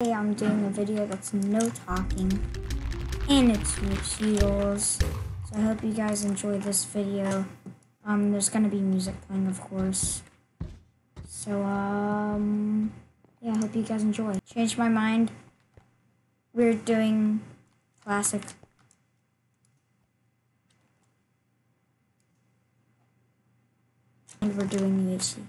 Today I'm doing a video that's no talking and it's duels. So I hope you guys enjoy this video. There's gonna be music playing, of course. So yeah, I hope you guys enjoy. Changed my mind. We're doing classic. And we're doing UHC.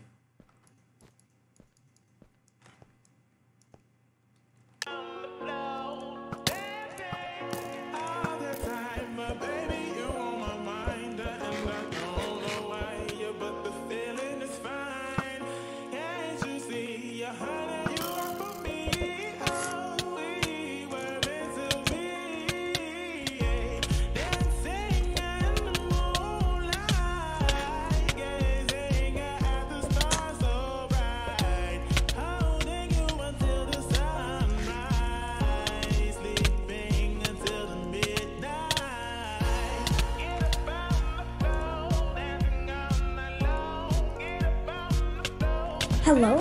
Hello?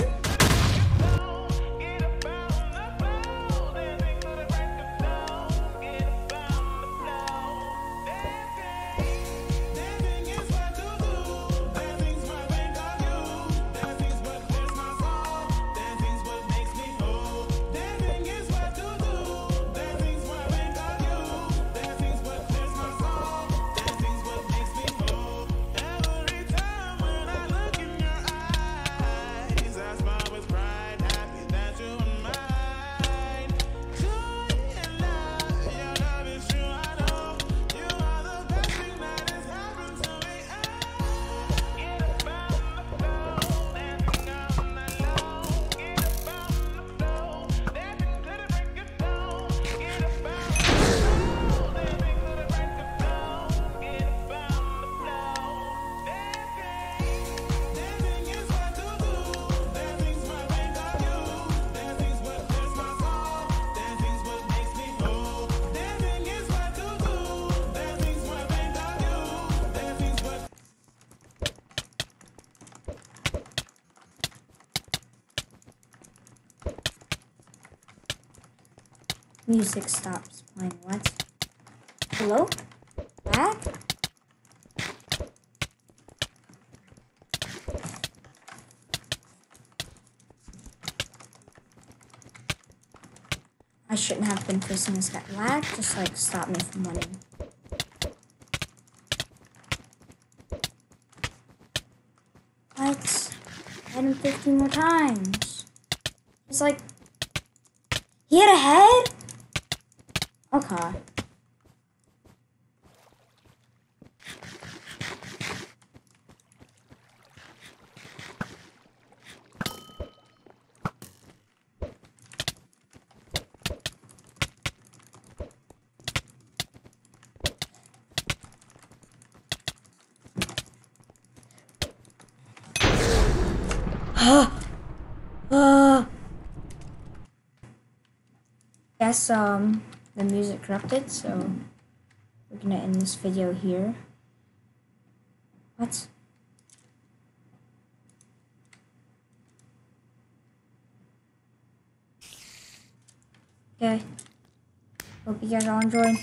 Music stops playing. What? Hello? Back? I shouldn't have been facing this guy. Lag just like stopped me from winning. What? I hit him 15 more times. It's like he had a head? Okay. Guess the music corrupted, so we're gonna end this video here. What? Okay. Hope you guys all enjoyed.